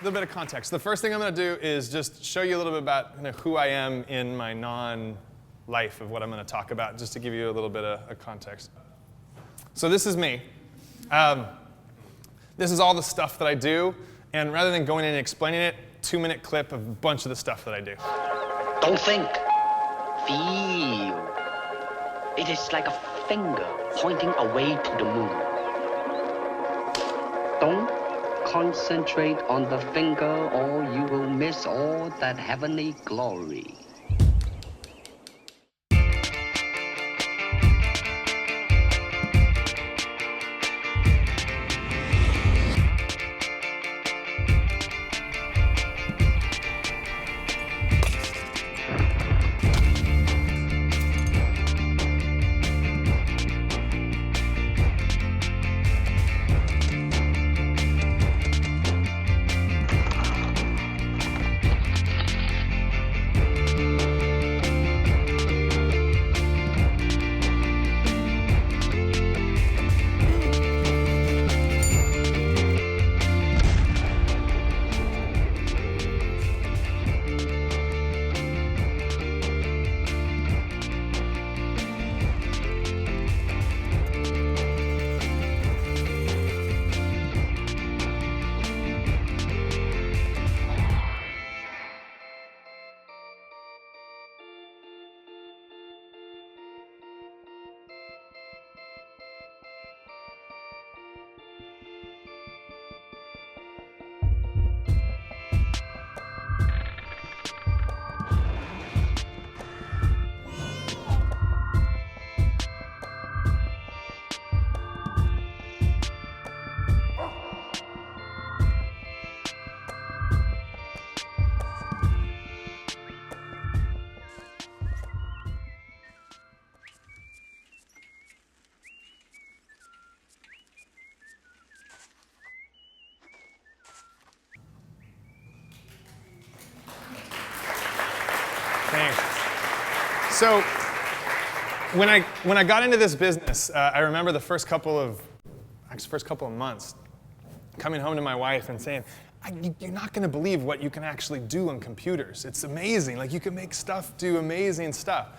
little bit of context. The first thing I'm going to do is just show you a little bit about who I am in my non-life of what I'm going to talk about, just to give you a little bit of context. So this is me. This is all the stuff that I do, and rather than going in and explaining it, 2-minute clip of a bunch of the stuff that I do. Don't think. Feel. It is like a finger pointing away to the moon. Don't concentrate on the finger or you will miss all that heavenly glory. Thanks. So when I got into this business, I remember the first couple of months coming home to my wife and saying, you're not going to believe what you can actually do on computers. It's amazing. Like, you can make stuff do amazing stuff.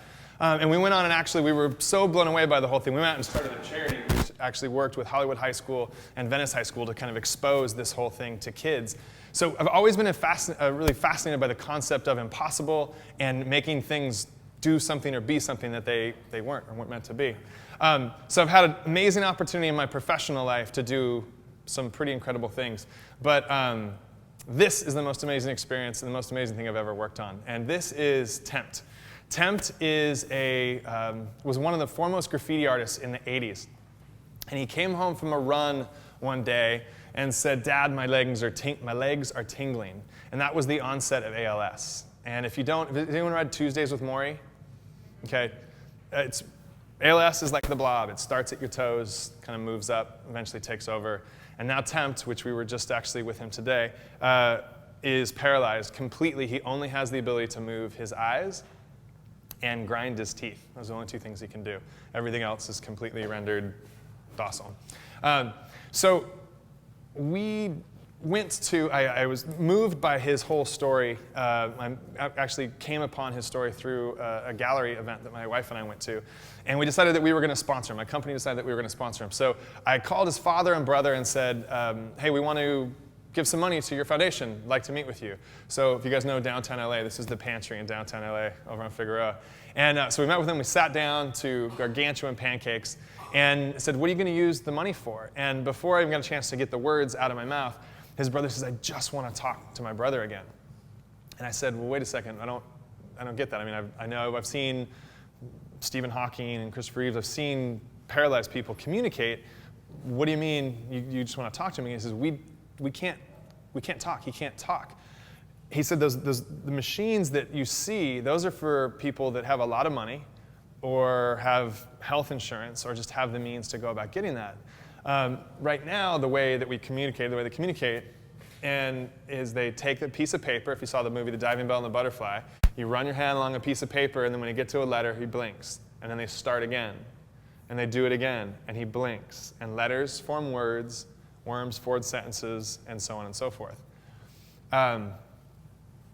And we went on and actually, we were so blown away by the whole thing. We went out and started a charity which actually worked with Hollywood High School and Venice High School to kind of expose this whole thing to kids. So I've always been really fascinated by the concept of impossible and making things do something or be something that they weren't meant to be. So I've had an amazing opportunity in my professional life to do some pretty incredible things. But this is the most amazing experience and the most amazing thing I've ever worked on. And this is Tempt. Tempt is was one of the foremost graffiti artists in the 80s. And he came home from a run one day and said, "Dad, my legs are tingling." And that was the onset of ALS. And has anyone read Tuesdays with Morrie? Okay. ALS is like the blob. It starts at your toes, kind of moves up, eventually takes over. And now Tempt, which we were just actually with him today, is paralyzed completely. He only has the ability to move his eyes and grind his teeth. Those are the only two things he can do. Everything else is completely rendered docile. So we went to, I was moved by his whole story. I actually came upon his story through a gallery event that my wife and I went to. And we decided that we were going to sponsor him. My company decided that we were going to sponsor him. So I called his father and brother and said, hey, we want to give some money to your foundation. I'd like to meet with you. So if you guys know downtown LA, this is the Pantry in downtown LA over on Figueroa. And so we met with him. We sat down to gargantuan pancakes and said, what are you going to use the money for? And before I even got a chance to get the words out of my mouth, his brother says, I just want to talk to my brother again. And I said, well, wait a second. I don't get that. I mean, I've seen Stephen Hawking and Christopher Reeves. I've seen paralyzed people communicate. What do you mean you just want to talk to me? He says, we can't talk. He can't talk. He said the machines that you see, those are for people that have a lot of money or have health insurance or just have the means to go about getting that. Right now, the way they communicate, is they take a piece of paper. If you saw the movie The Diving Bell and the Butterfly, you run your hand along a piece of paper, and then when you get to a letter, he blinks. And then they start again. And they do it again, and he blinks. And letters form words, worms form sentences, and so on and so forth.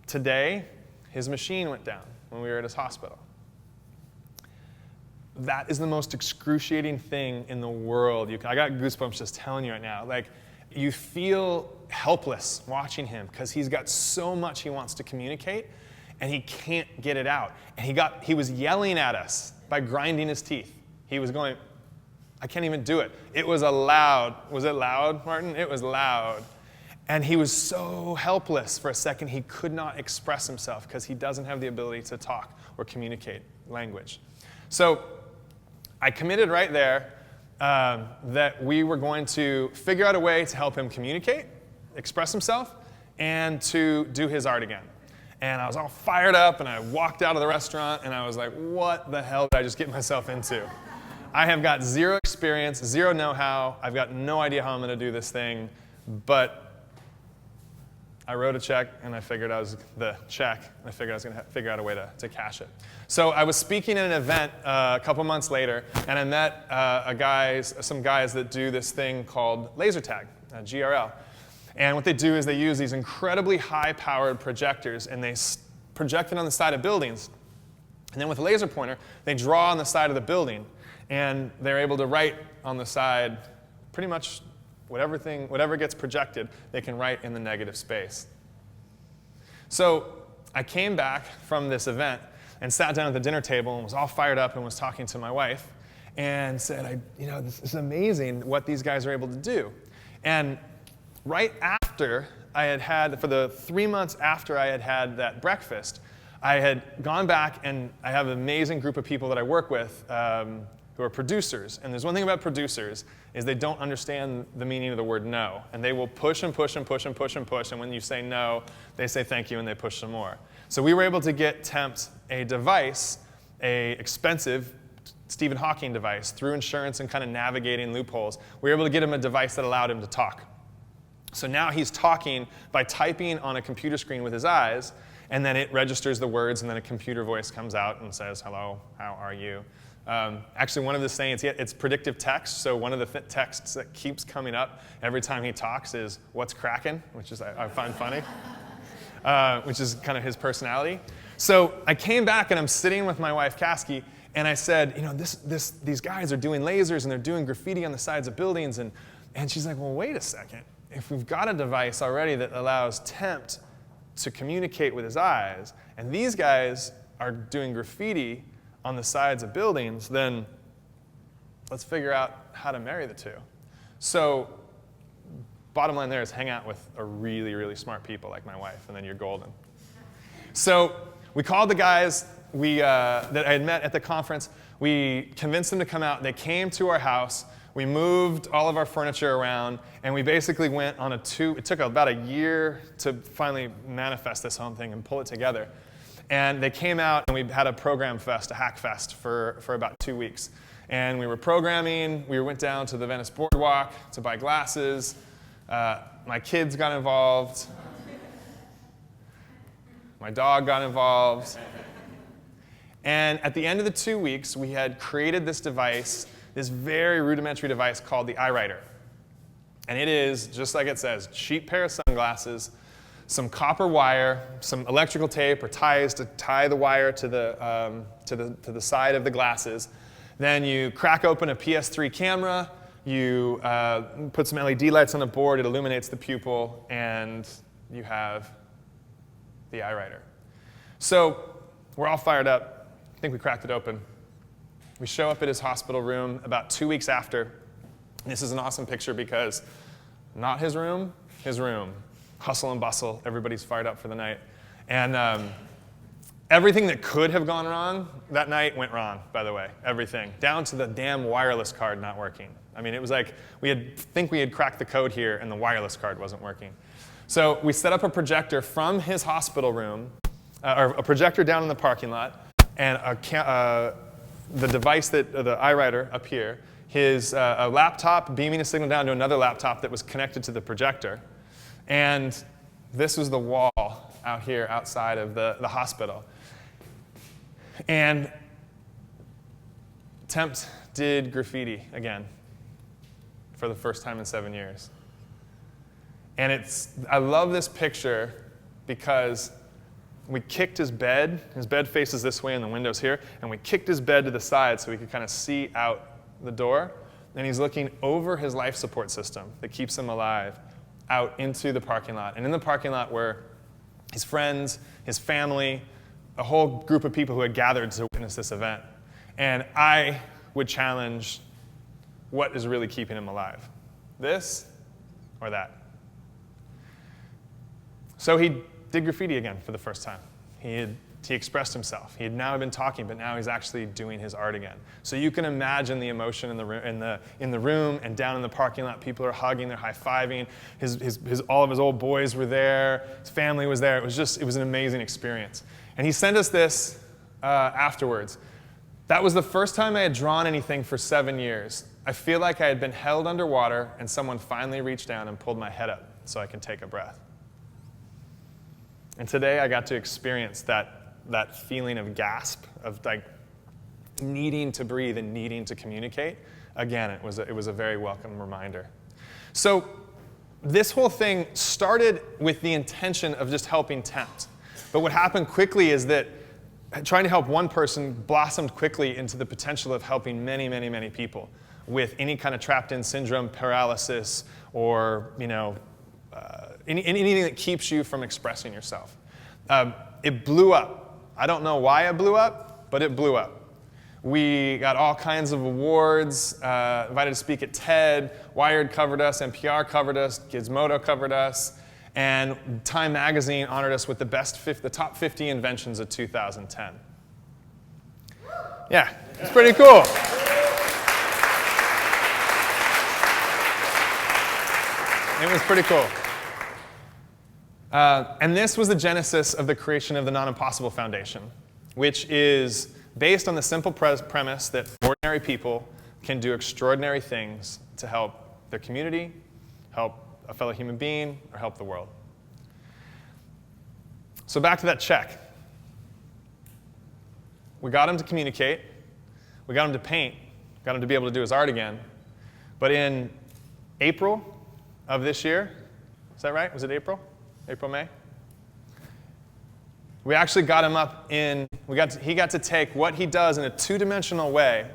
Today, his machine went down when we were at his hospital. That is the most excruciating thing in the world. I got goosebumps just telling you right now. Like, you feel helpless watching him because he's got so much he wants to communicate, and he can't get it out. And he was yelling at us by grinding his teeth. He was going, I can't even do it. It was was it loud, Martin? It was loud. And he was so helpless for a second, he could not express himself because he doesn't have the ability to talk or communicate language. So I committed right there that we were going to figure out a way to help him communicate, express himself, and to do his art again. And I was all fired up, and I walked out of the restaurant, and I was like, what the hell did I just get myself into? I have got zero experience, zero know-how. I've got no idea how I'm going to do this thing, but I wrote a check, and I figured I was going to figure out a way to cash it. So I was speaking at an event a couple months later, and I met some guys that do this thing called laser tag, GRL. And what they do is they use these incredibly high-powered projectors, and they project it on the side of buildings. And then with a laser pointer, they draw on the side of the building, and they're able to write on the side pretty much whatever gets projected, they can write in the negative space. So I came back from this event and sat down at the dinner table and was all fired up and was talking to my wife and said, this is amazing what these guys are able to do. And right after for the 3 months after I had had that breakfast, I had gone back, and I have an amazing group of people that I work with who are producers. And there's one thing about producers is they don't understand the meaning of the word no. And they will push and push and push and push and push. And when you say no, they say thank you and they push some more. So we were able to get Tempt a device, a expensive Stephen Hawking device, through insurance and kind of navigating loopholes. We were able to get him a device that allowed him to talk. So now he's talking by typing on a computer screen with his eyes, and then it registers the words, and then a computer voice comes out and says, hello, how are you? Actually, one of the sayings, it's predictive text, so one of the texts that keeps coming up every time he talks is, what's cracking, which is I find funny, which is kind of his personality. So I came back, and I'm sitting with my wife, Caskey, and I said, these guys are doing lasers, and they're doing graffiti on the sides of buildings, and she's like, well, wait a second. If we've got a device already that allows Tempt to communicate with his eyes, and these guys are doing graffiti on the sides of buildings, then let's figure out how to marry the two. So bottom line there is hang out with a really, really smart people like my wife, and then you're golden. So we called the guys that I had met at the conference. We convinced them to come out. They came to our house. We moved all of our furniture around, and we basically went on it took about a year to finally manifest this whole thing and pull it together. And they came out, and we had a program fest, a hack fest, for about 2 weeks. And we were programming. We went down to the Venice Boardwalk to buy glasses. My kids got involved. My dog got involved. And at the end of the 2 weeks, we had created this device, this very rudimentary device called the iWriter. And it is, just like it says, cheap pair of sunglasses, some copper wire, some electrical tape or ties to tie the wire to the side of the glasses. Then you crack open a PS3 camera, you put some LED lights on the board, it illuminates the pupil, and you have the iWriter. So we're all fired up. I think we cracked it open. We show up at his hospital room about 2 weeks after. This is an awesome picture because not his room, his room. Hustle and bustle, everybody's fired up for the night. And everything that could have gone wrong that night went wrong, by the way, everything. Down to the damn wireless card not working. I mean, it was like we had cracked the code here and the wireless card wasn't working. So we set up a projector from his hospital room, or a projector down in the parking lot, and the device the iWriter up here, a laptop beaming a signal down to another laptop that was connected to the projector. And this was the wall out here outside of the hospital. And Tempt did graffiti again for the first time in 7 years. And I love this picture because we kicked his bed faces this way and the window's here, and we kicked his bed to the side so we could kind of see out the door, and he's looking over his life support system that keeps him alive out into the parking lot. And in the parking lot were his friends, his family, a whole group of people who had gathered to witness this event. And I would challenge, what is really keeping him alive? This or that? So he did graffiti again for the first time. He expressed himself. He had now been talking, but now he's actually doing his art again. So you can imagine the emotion in the room and down in the parking lot. People are hugging, they're high-fiving. All of his old boys were there. His family was there. It was an amazing experience. And he sent us this afterwards. That was the first time I had drawn anything for 7 years. I feel like I had been held underwater, and someone finally reached down and pulled my head up so I could take a breath. And today I got to experience that feeling of gasp, of like needing to breathe and needing to communicate. Again, it was a very welcome reminder. So this whole thing started with the intention of just helping Tempt. But what happened quickly is that trying to help one person blossomed quickly into the potential of helping many, many, many people with any kind of trapped-in syndrome, paralysis, or anything that keeps you from expressing yourself. It blew up. I don't know why it blew up, but it blew up. We got all kinds of awards, invited to speak at TED, Wired covered us, NPR covered us, Gizmodo covered us, and Time Magazine honored us with the top 50 inventions of 2010. Yeah, it's pretty cool. It was pretty cool. And this was the genesis of the creation of the Non-Impossible Foundation, which is based on the simple premise that ordinary people can do extraordinary things to help their community, help a fellow human being, or help the world. So back to that check. We got him to communicate. We got him to paint. Got him to be able to do his art again. But in April of this year, is that right? Was it April? April, May? We actually got him up he got to take what he does in a two-dimensional way,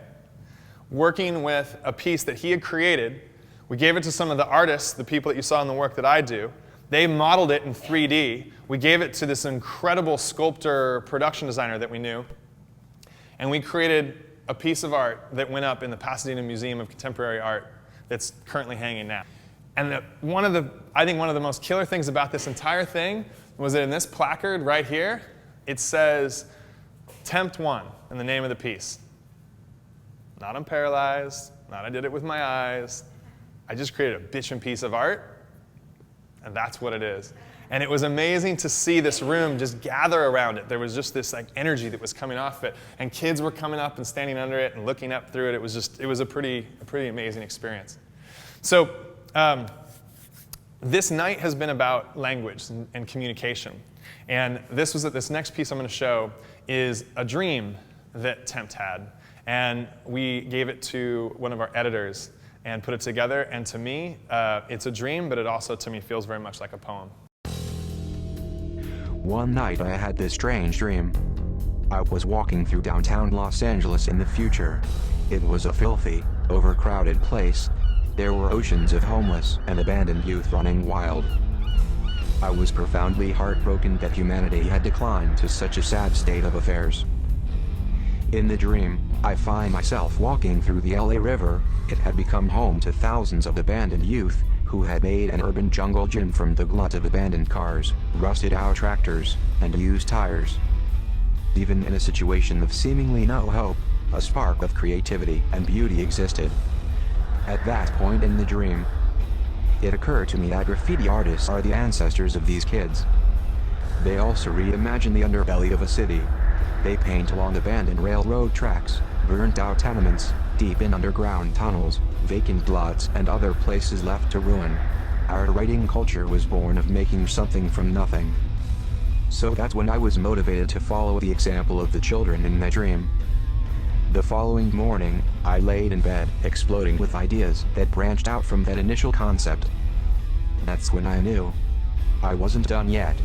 working with a piece that he had created. We gave it to some of the artists, the people that you saw in the work that I do. They modeled it in 3D. We gave it to this incredible sculptor, production designer that we knew. And we created a piece of art that went up in the Pasadena Museum of Contemporary Art that's currently hanging now. And I think one of the most killer things about this entire thing was that in this placard right here, it says, Tempt won, in the name of the piece. Not I'm paralyzed, not I did it with my eyes. I just created a bitchin' piece of art, and that's what it is. And it was amazing to see this room just gather around it. There was just this like energy that was coming off it, and kids were coming up and standing under it and looking up through it. It was a pretty amazing experience. So this night has been about language and communication. And this next piece I'm going to show is a dream that Tempt had. And we gave it to one of our editors and put it together. And to me, it's a dream, but it also, to me, feels very much like a poem. One night I had this strange dream. I was walking through downtown Los Angeles in the future. It was a filthy, overcrowded place. There were oceans of homeless and abandoned youth running wild. I was profoundly heartbroken that humanity had declined to such a sad state of affairs. In the dream, I find myself walking through the LA River. It had become home to thousands of abandoned youth who had made an urban jungle gym from the glut of abandoned cars, rusted-out tractors, and used tires. Even in a situation of seemingly no hope, a spark of creativity and beauty existed. At that point in the dream, it occurred to me that graffiti artists are the ancestors of these kids. They also reimagine the underbelly of a city. They paint along abandoned railroad tracks, burnt-out tenements, deep in underground tunnels, vacant lots, and other places left to ruin. Our writing culture was born of making something from nothing. So that's when I was motivated to follow the example of the children in my dream. The following morning, I laid in bed, exploding with ideas that branched out from that initial concept. That's when I knew I wasn't done yet.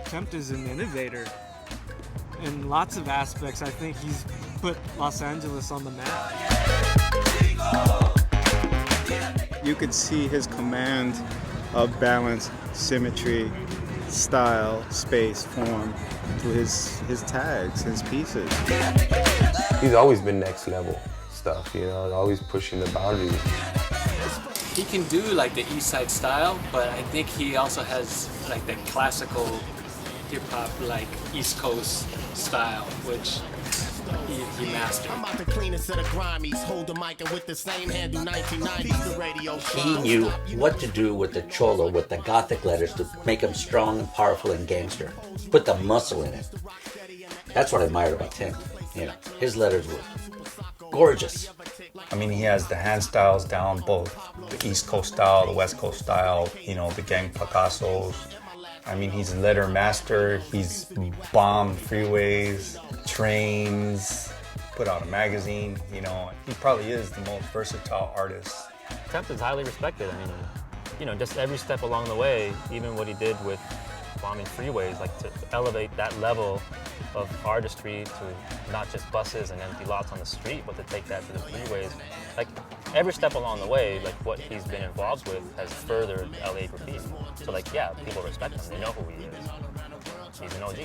Tempt is an innovator in lots of aspects. I think he's put Los Angeles on the map. You could see his command of balance, symmetry, style, space, form through his tags, his pieces. He's always been next level stuff, you know, always pushing the boundaries. He can do like the East Side style, but I think he also has like the classical hip hop, like East Coast style, which he mastered. I'm out the cleanest of the Grimey's, hold the mic and with the same hand do 1990s the radio show. He knew what to do with the cholo, with the Gothic letters to make him strong and powerful and gangster. Put the muscle in it. That's what I admired about Tim. You know, his letters were gorgeous. I mean, he has the hand styles down, both the East Coast style, the West Coast style, you know, the gang Picassos. I mean, he's a letter master. He's bombed freeways, trains, put out a magazine, you know. He probably is the most versatile artist. Tempt is highly respected. I mean, you know, just every step along the way, even what he did with bombing freeways, like to elevate that level of artistry to not just buses and empty lots on the street, but to take that to the freeways. Like every step along the way, like what he's been involved with has furthered LA graffiti. So like, yeah, people respect him. They know who he is. He's an OG.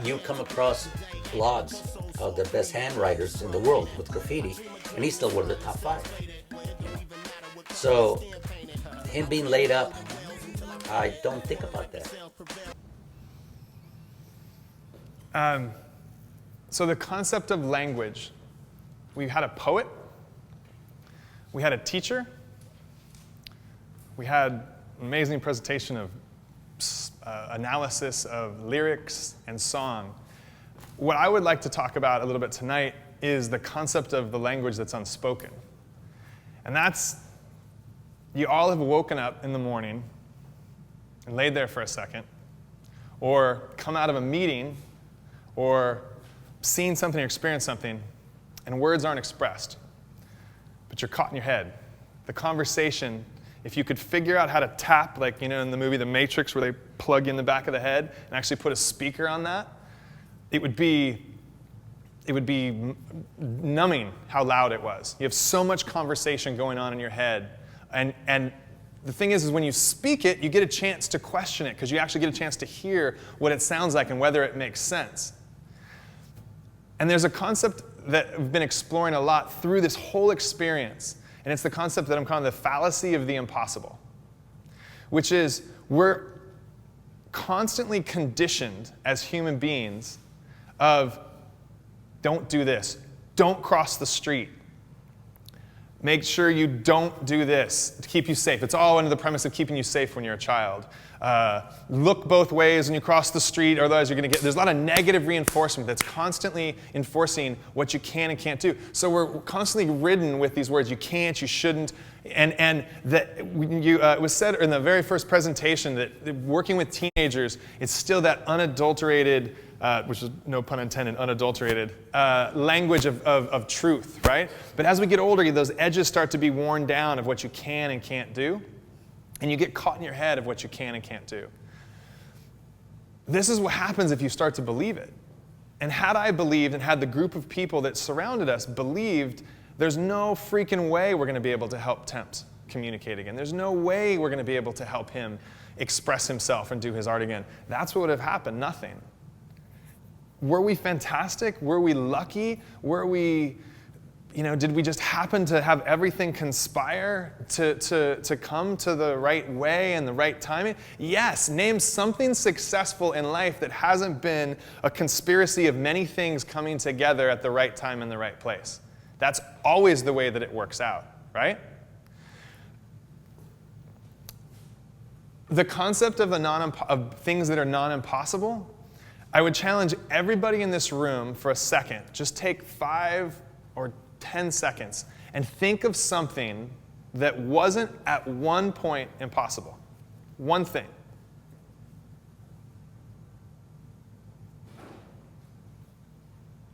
You come across blogs of the best handwriters in the world with graffiti, and he's still one of the top 5. You know? So him being laid up, I don't think about that. So the concept of language, we had a poet, we had a teacher, we had an amazing presentation of analysis of lyrics and song. What I would like to talk about a little bit tonight is the concept of the language that's unspoken. And that's, you all have woken up in the morning and laid there for a second, or come out of a meeting, or seen something or experienced something, and words aren't expressed, but you're caught in your head. The conversation, if you could figure out how to tap, like, you know, in the movie The Matrix, where they plug in the back of the head and actually put a speaker on that, it would be numbing how loud it was. You have so much conversation going on in your head, and the thing is when you speak it, you get a chance to question it, because you actually get a chance to hear what it sounds like and whether it makes sense. And there's a concept that I've been exploring a lot through this whole experience, and it's the concept that I'm calling the fallacy of the impossible, which is we're constantly conditioned as human beings of don't do this, don't cross the street, make sure you don't do this to keep you safe. It's all under the premise of keeping you safe when you're a child. Look both ways when you cross the street, or otherwise you're going to get. There's a lot of negative reinforcement that's constantly enforcing what you can and can't do. So we're constantly ridden with these words: you can't, you shouldn't, and that it was said in the very first presentation that working with teenagers, it's still that unadulterated, which is no pun intended, unadulterated language of truth, right? But as we get older, those edges start to be worn down of what you can and can't do. And you get caught in your head of what you can and can't do. This is what happens if you start to believe it. And had I believed, and had the group of people that surrounded us believed, there's no freaking way we're going to be able to help Tempt communicate again. There's no way we're going to be able to help him express himself and do his art again. That's what would have happened, nothing. Were we fantastic? Were we lucky? Were we... did we just happen to have everything conspire to come to the right way and the right timing? Yes, name something successful in life that hasn't been a conspiracy of many things coming together at the right time in the right place. That's always the way that it works out, right? The concept of things that are non-impossible, I would challenge everybody in this room for a second. Just take 5 or 10 seconds and think of something that wasn't at one point impossible. One thing.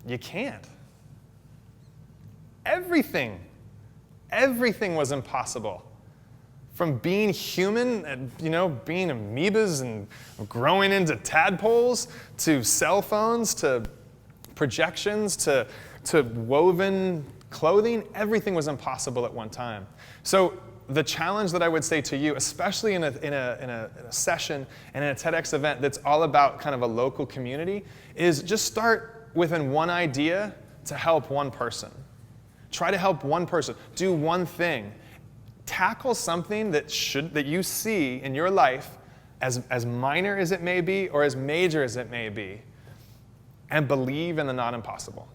You can't. Everything was impossible. From being human, and, being amoebas and growing into tadpoles, to cell phones, to projections, to woven clothing, everything was impossible at one time. So the challenge that I would say to you, especially in a session and in a TEDx event that's all about kind of a local community, is just start within one idea to help one person. Try to help one person. Do one thing. Tackle something that you see in your life, as minor as it may be or as major as it may be, and believe in the not impossible.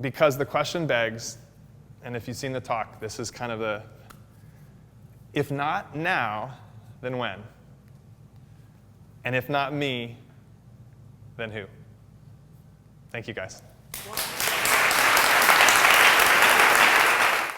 Because the question begs, and if you've seen the talk, this is kind of if not now, then when? And if not me, then who? Thank you, guys.